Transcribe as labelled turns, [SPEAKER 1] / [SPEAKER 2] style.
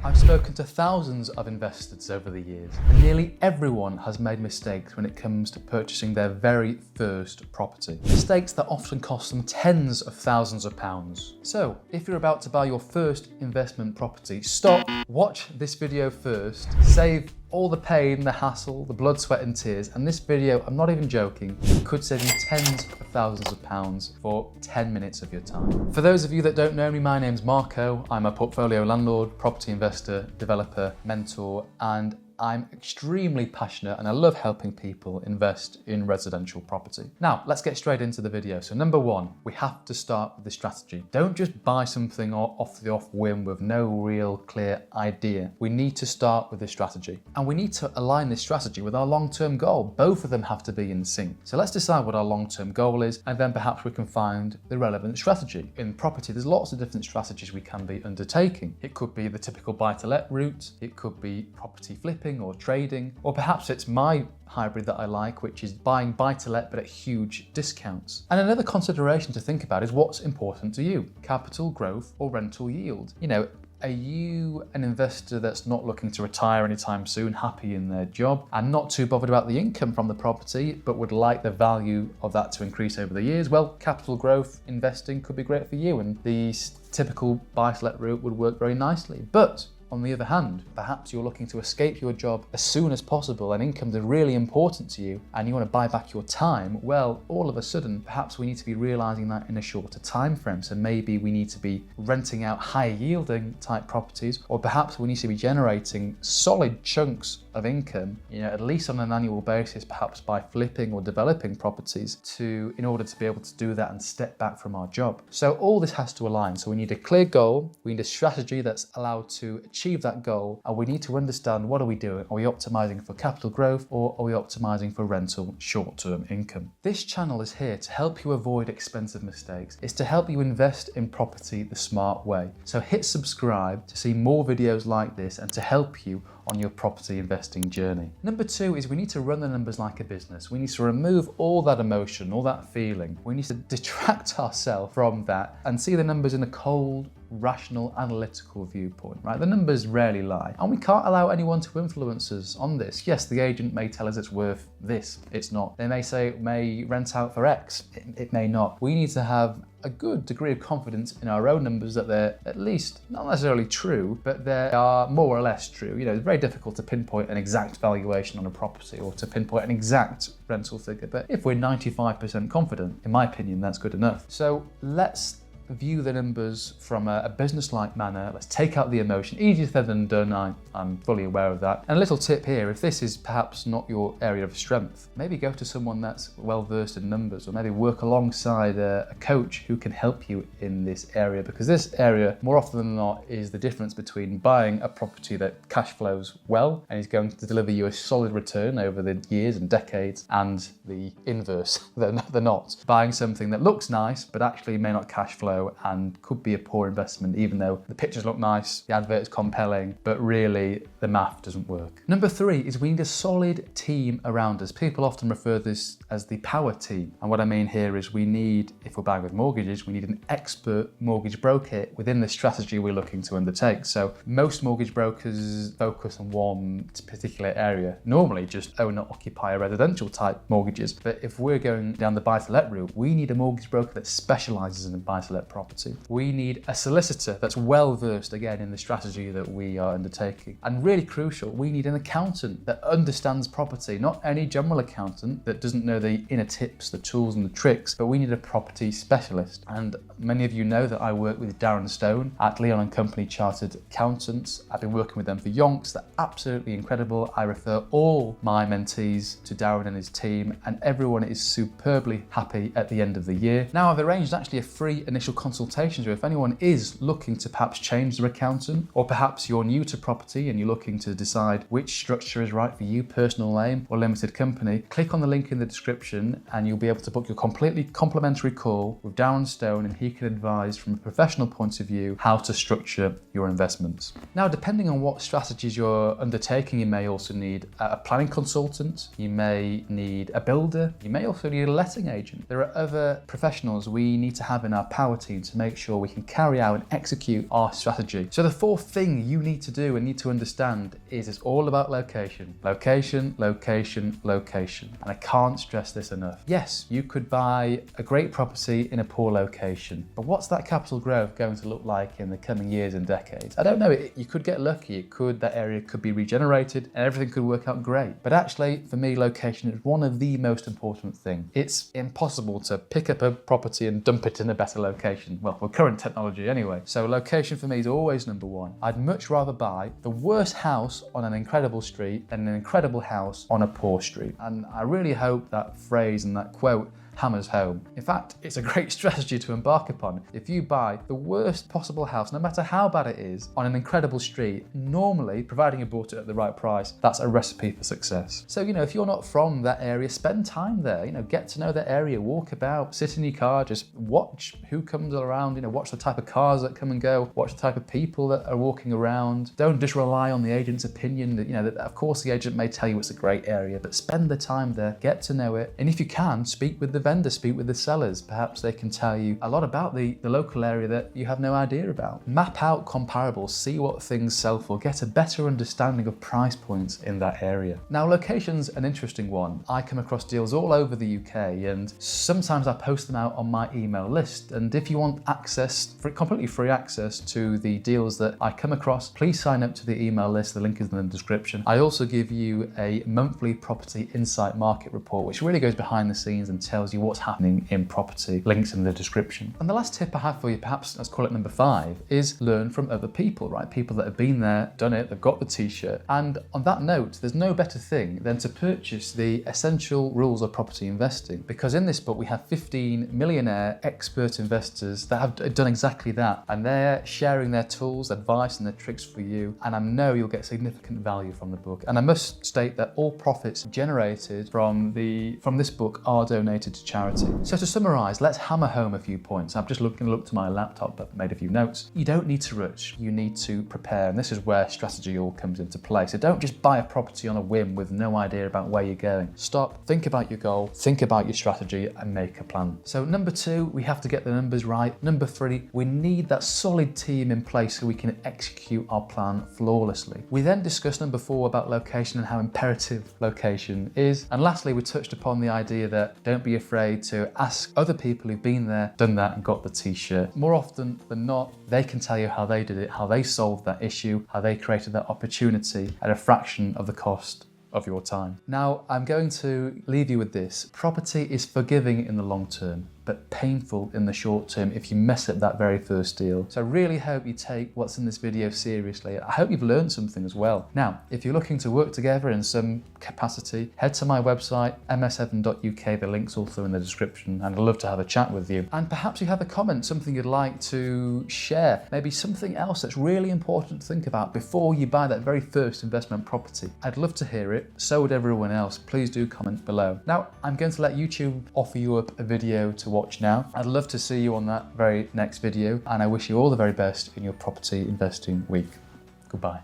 [SPEAKER 1] I've spoken to thousands of investors over the years, and nearly everyone has made mistakes when it comes to purchasing their very first property. Mistakes that often cost them tens of thousands of pounds. So, if you're about to buy your first investment property, stop, watch this video first, save all the pain, the hassle, the blood, sweat and tears, and this video, I'm not even joking, could save you tens of thousands of pounds for 10 minutes of your time. For those of you that don't know me, my name's Marco. I'm a portfolio landlord, property investor, developer, mentor, and I'm extremely passionate and I love helping people invest in residential property. Now, let's get straight into the video. So number one, we have to start with the strategy. Don't just buy something off the off whim with no real clear idea. We need to start with the strategy. And we need to align this strategy with our long-term goal. Both of them have to be in sync. So let's decide what our long-term goal is, and then perhaps we can find the relevant strategy. In property, there's lots of different strategies we can be undertaking. It could be the typical buy-to-let route. It could be property flipping or trading, or perhaps it's my hybrid that I like, which is buying buy-to-let but at huge discounts. And another consideration to think about is what's important to you, capital growth or rental yield. You know, are you an investor that's not looking to retire anytime soon, happy in their job, and not too bothered about the income from the property, but would like the value of that to increase over the years? Well, capital growth investing could be great for you, and the typical buy-to-let route would work very nicely. But on the other hand, perhaps you're looking to escape your job as soon as possible and incomes are really important to you and you want to buy back your time. Well, all of a sudden, perhaps we need to be realizing that in a shorter time frame. So maybe we need to be renting out high yielding type properties, or perhaps we need to be generating solid chunks of income, at least on an annual basis, perhaps by flipping or developing properties in order to be able to do that and step back from our job. So all this has to align. So we need a clear goal, we need a strategy that's allowed to achieve that goal, and we need to understand, what are we doing? Are we optimizing for capital growth, or are we optimizing for rental short-term income? This channel is here to help you avoid expensive mistakes. It's to help you invest in property the smart way. So hit subscribe to see more videos like this and to help you on your property investing journey. Number two is we need to run the numbers like a business. We need to remove all that emotion, all that feeling. We need to detract ourselves from that and see the numbers in a cold, rational, analytical viewpoint, right? The numbers rarely lie, and we can't allow anyone to influence us on this. Yes, the agent may tell us it's worth this, it's not. They may say it may rent out for X, it may not. We need to have a good degree of confidence in our own numbers that they're at least not necessarily true, but they are more or less true. It's very difficult to pinpoint an exact valuation on a property or to pinpoint an exact rental figure, but if we're 95% confident, in my opinion, that's good enough. So let's view the numbers from a business-like manner. Let's take out the emotion. Easier said than done, I'm fully aware of that. And a little tip here, if this is perhaps not your area of strength, maybe go to someone that's well-versed in numbers, or maybe work alongside a coach who can help you in this area, because this area, more often than not, is the difference between buying a property that cash flows well and is going to deliver you a solid return over the years and decades, and the inverse, the not. Buying something that looks nice, but actually may not cash flow and could be a poor investment, even though the pictures look nice, the advert is compelling, but really the math doesn't work. Number three is we need a solid team around us. People often refer this as the power team. And what I mean here is we need, if we're buying with mortgages, we need an expert mortgage broker within the strategy we're looking to undertake. So most mortgage brokers focus on one particular area, normally just owner-occupier residential type mortgages. But if we're going down the buy-to-let route, we need a mortgage broker that specializes in buy-to-let property. We need a solicitor that's well versed again in the strategy that we are undertaking. And really crucial, we need an accountant that understands property, not any general accountant that doesn't know the inner tips, the tools and the tricks, but we need a property specialist. And many of you know that I work with Darren Stone at Leon and Company Chartered Accountants. I've been working with them for yonks. They're absolutely incredible. I refer all my mentees to Darren and his team, and everyone is superbly happy at the end of the year. Now, I've arranged actually a free initial consultation, so if anyone is looking to perhaps change their accountant, or perhaps you're new to property and you're looking to decide which structure is right for you, personal name or limited company, click on the link in the description and you'll be able to book your completely complimentary call with Darren Stone, and he can advise from a professional point of view how to structure your investments. Now, depending on what strategies you're undertaking, you may also need a planning consultant, you may need a builder, you may also need a letting agent. There are other professionals we need to have in our power team team to make sure we can carry out and execute our strategy. So the fourth thing you need to do and need to understand is it's all about location. Location, location, location. And I can't stress this enough. Yes, you could buy a great property in a poor location, but what's that capital growth going to look like in the coming years and decades? I don't know. You could get lucky. That area could be regenerated and everything could work out great. But actually, for me, location is one of the most important things. It's impossible to pick up a property and dump it in a better location. Well, with current technology anyway. So location for me is always number one. I'd much rather buy the worst house on an incredible street than an incredible house on a poor street. And I really hope that phrase and that quote hammers home. In fact, it's a great strategy to embark upon. If you buy the worst possible house, no matter how bad it is, on an incredible street, normally, providing you bought it at the right price, that's a recipe for success. So, if you're not from that area, spend time there, get to know that area, walk about, sit in your car, just watch who comes around, watch the type of cars that come and go, watch the type of people that are walking around. Don't just rely on the agent's opinion. That of course the agent may tell you it's a great area, but spend the time there, get to know it. And if you can, speak with the vendor, speak with the sellers. Perhaps they can tell you a lot about the local area that you have no idea about. Map out comparables, see what things sell for, get a better understanding of price points in that area. Now, location's an interesting one. I come across deals all over the UK and sometimes I post them out on my email list. And if you want completely free access to the deals that I come across, please sign up to the email list. The link is in the description. I also give you a monthly property insight market report, which really goes behind the scenes and tells you what's happening in property. Links in the description. And the last tip I have for you, perhaps let's call it number 5, is learn from other people, right? People that have been there, done it, they've got the t-shirt. And on that note, there's no better thing than to purchase the Essential Rules of Property Investing, because in this book we have 15 millionaire expert investors that have done exactly that, and they're sharing their tools, advice and their tricks for you, and I know you'll get significant value from the book. And I must state that all profits generated from this book are donated to charity. So to summarize, let's hammer home a few points. I've just looked to my laptop but made a few notes. You don't need to rush, you need to prepare, and this is where strategy all comes into play. So don't just buy a property on a whim with no idea about where you're going. Stop, think about your goal, think about your strategy and make a plan. So number 2, we have to get the numbers right. Number 3, we need that solid team in place so we can execute our plan flawlessly. We then discussed number 4 about location and how imperative location is. And lastly, we touched upon the idea that don't be afraid to ask other people who've been there, done that and got the t-shirt. More often than not, they can tell you how they did it, how they solved that issue, how they created that opportunity at a fraction of the cost of your time. Now, I'm going to leave you with this. Property is forgiving in the long term, but painful in the short term if you mess up that very first deal. So I really hope you take what's in this video seriously. I hope you've learned something as well. Now, if you're looking to work together in some capacity, head to my website, ms7.uk. The link's also in the description, and I'd love to have a chat with you. And perhaps you have a comment, something you'd like to share, maybe something else that's really important to think about before you buy that very first investment property. I'd love to hear it. So would everyone else. Please do comment below. Now, I'm going to let YouTube offer you up a video to watch now. I'd love to see you on that very next video, and I wish you all the very best in your property investing week. Goodbye.